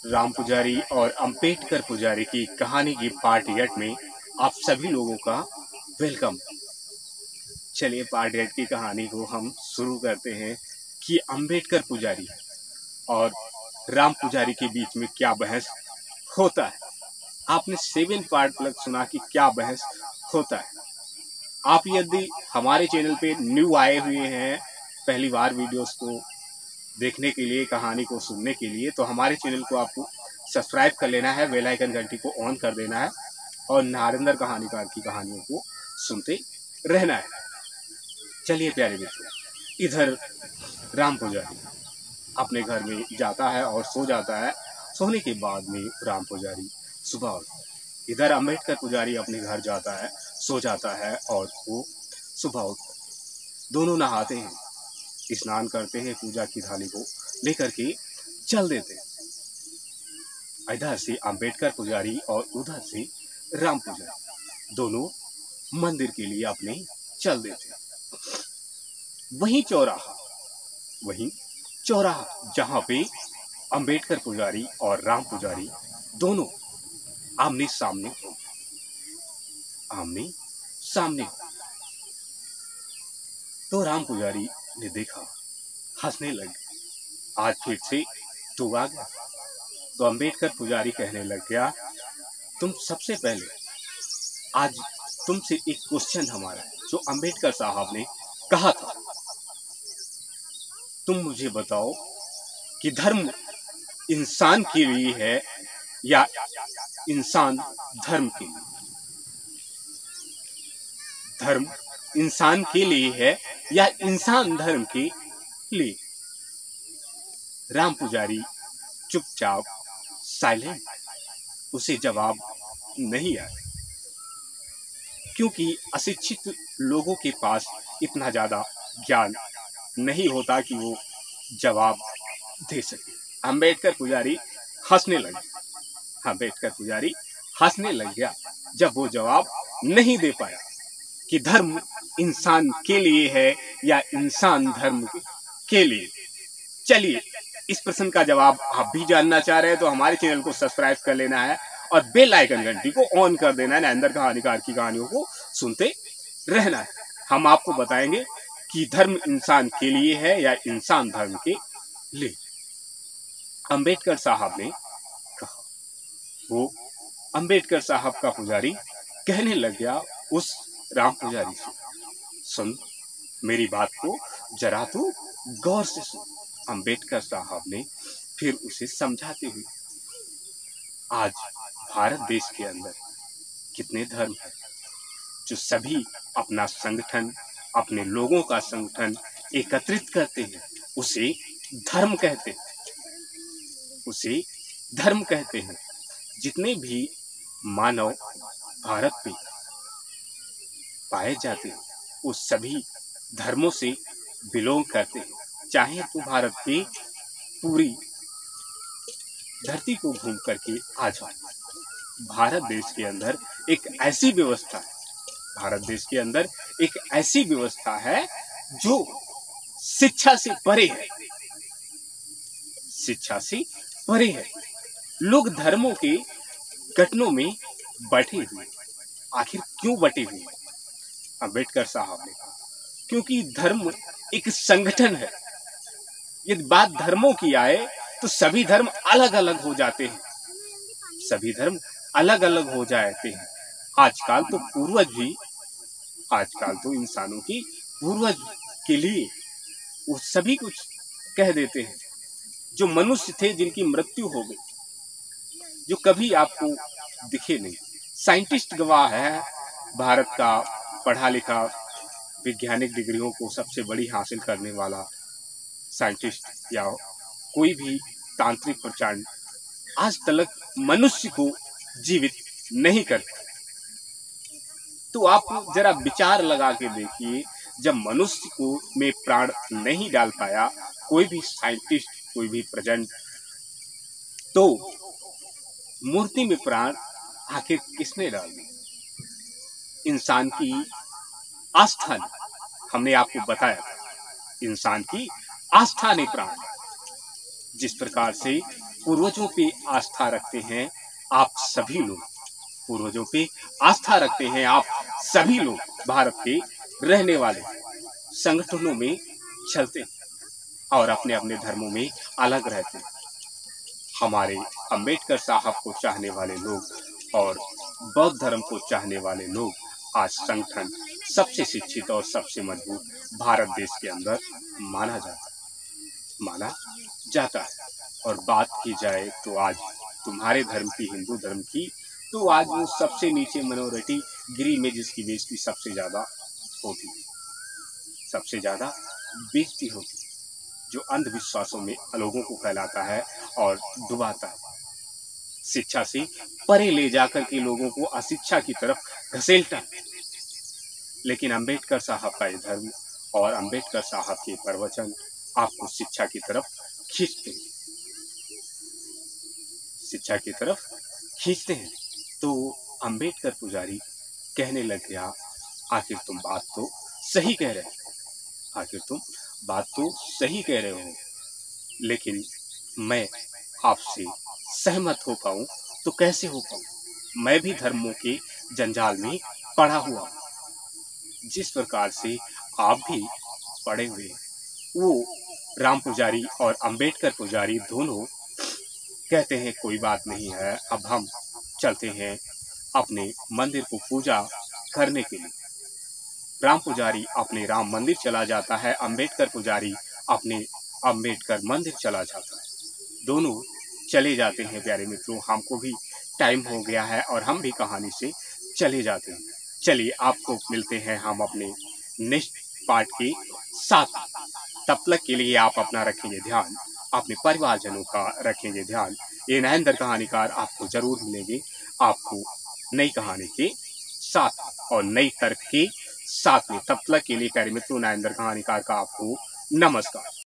राम पुजारी और अंबेडकर पुजारी की कहानी की पार्ट 8 में आप सभी लोगों का वेलकम। चलिए पार्ट 8 की कहानी को हम शुरू करते हैं कि अंबेडकर पुजारी और राम पुजारी के बीच में क्या बहस होता है। आपने 7 पार्ट तक सुना कि क्या बहस होता है। आप यदि हमारे चैनल पे न्यू आए हुए हैं, पहली बार वीडियोस को देखने के लिए, कहानी को सुनने के लिए, तो हमारे चैनल को आपको सब्सक्राइब कर लेना है, बेल आइकन घंटी को ऑन कर देना है और नारेंद्र कहानीकार की कहानियों को सुनते रहना है। चलिए प्यारे मित्रों, इधर राम पुजारी अपने घर में जाता है और सो जाता है। सोने के बाद में राम पुजारी सुबह उठता है। इधर अंबेडकर पुजारी अपने घर जाता है, सो जाता है और वो सुबह उठता है। दोनों नहाते हैं, स्नान करते हैं, पूजा की थाली को लेकर के चल देते हैं। इधर से अंबेडकर पुजारी और उधर से राम पुजारी दोनों मंदिर के लिए अपने चल देते हैं। वहीं चौराहा जहां पे अंबेडकर पुजारी और राम पुजारी दोनों आमने सामने तो राम पुजारी ने देखा, हंसने लगे। आज फिर से तू आ गया। तो अंबेडकर पुजारी कहने लग गया, तुम सबसे पहले आज तुमसे एक क्वेश्चन हमारा है जो अंबेडकर साहब ने कहा था। तुम मुझे बताओ कि धर्म इंसान के लिए है या इंसान धर्म के लिए? धर्म इंसान के लिए है या इंसान धर्म के लिए? राम पुजारी चुपचाप साइलेंट, उसे जवाब नहीं आया, क्योंकि अशिक्षित लोगों के पास इतना ज्यादा ज्ञान नहीं होता कि वो जवाब दे सके। अंबेडकर पुजारी हंसने लग गया जब वो जवाब नहीं दे पाया कि धर्म इंसान के लिए है या इंसान धर्म के लिए। चलिए, इस प्रश्न का जवाब आप भी जानना चाह रहे हैं तो हमारे चैनल को सब्सक्राइब कर लेना है और बेल आइकन घंटी को ऑन कर देना है। नारेंद्र कहानीकार की कहानियों को सुनते रहना है। हम आपको बताएंगे कि धर्म इंसान के लिए है या इंसान धर्म के लिए। अंबेडकर साहब ने कहा। वो अंबेडकर साहब का पुजारी कहने लग गया उस राम पुजारी से, सुन मेरी बात को जरा तू गौर से सुन। अंबेडकर साहब ने फिर उसे समझाते हुए, आज भारत देश के अंदर कितने धर्म हैं जो सभी अपना संगठन, अपने लोगों का संगठन एकत्रित करते हैं, उसे धर्म कहते हैं। जितने भी मानव भारत पे पाए जाते हैं वो सभी धर्मों से बिलोंग करते हैं। चाहे तो भारत की पूरी धरती को घूम करके आ जाओ, भारत देश के अंदर एक ऐसी व्यवस्था है जो शिक्षा से परे है। लोग धर्मों के गठनों में बटे हुए, आखिर क्यों बटे हुए? अंबेडकर साहब ने कहा, क्योंकि धर्म एक संगठन है। यदि बात धर्मों की आए तो सभी धर्म अलग अलग हो जाते हैं। आजकल तो इंसानों की पूर्वज के लिए वो सभी कुछ कह देते हैं। जो मनुष्य थे जिनकी मृत्यु हो गई, जो कभी आपको दिखे नहीं। साइंटिस्ट गवाह है, भारत का पढ़ा लिखा, वैज्ञानिक डिग्रियों को सबसे बड़ी हासिल करने वाला साइंटिस्ट या कोई भी तांत्रिक प्रचंड आज तक मनुष्य को जीवित नहीं कर पाए। तो आप जरा विचार लगा के देखिए, जब मनुष्य को में प्राण नहीं डाल पाया कोई भी साइंटिस्ट, कोई भी प्रचंड, तो मूर्ति में प्राण आखिर किसने डाल दिया? इंसान की आस्था ने, हमने आपको बताया था, इंसान की आस्था ने प्राण। जिस प्रकार से पूर्वजों पे आस्था रखते हैं आप सभी लोग, पूर्वजों पे आस्था रखते हैं आप सभी लोग, भारत के रहने वाले संगठनों में चलते हैं और अपने अपने धर्मों में अलग रहते हैं। हमारे अंबेडकर साहब को चाहने वाले लोग और बौद्ध धर्म को चाहने वाले लोग आज संगठन सबसे शिक्षित और सबसे मजबूत भारत देश के अंदर माना जाता है। और बात की जाए तो आज तुम्हारे धर्म की, हिंदू धर्म की, तो आज वो सबसे नीचे मिनोरिटी गिरी में जिसकी बेइज्जती सबसे ज्यादा होती है, सबसे ज्यादा बेइज्जती होती है, जो अंधविश्वासों में लोगों को फैलाता है और डुबाता है, शिक्षा से परे ले जाकर के लोगों को अशिक्षा की तरफ घसीटता है। लेकिन अंबेडकर साहब का ये धर्म और अंबेडकर साहब के प्रवचन आपको शिक्षा की तरफ खींचते हैं, शिक्षा की तरफ खींचते हैं। तो अंबेडकर पुजारी कहने लग गया, आखिर तुम बात तो सही कह रहे हो, आखिर तुम बात तो सही कह रहे हो, लेकिन मैं आपसे सहमत हो पाऊं तो कैसे हो पाऊं? मैं भी धर्मों के जंजाल में पड़ा हुआ हूं, जिस प्रकार से आप भी पड़े हुए हैं। वो राम पुजारी और अंबेडकर पुजारी दोनों कहते हैं कोई बात नहीं है, अब हम चलते हैं अपने मंदिर को पूजा करने के लिए। राम पुजारी अपने राम मंदिर चला जाता है, अंबेडकर पुजारी अपने अंबेडकर मंदिर चला जाता है। दोनों चले जाते हैं प्यारे मित्रों, हमको भी टाइम हो गया है और हम भी कहानी से चले जाते हैं। चलिए आपको मिलते हैं हम अपने नेक्स्ट पार्ट के साथ। तब तक के लिए आप अपना रखेंगे ध्यान, अपने परिवारजनों का रखेंगे ध्यान। ये नरेंद्र कहानीकार आपको जरूर मिलेंगे, आपको नई कहानी के साथ और नई तर्क के साथ में। तब तक के लिए प्यारे मित्रों, नरेंद्र कहानीकार का आपको नमस्कार।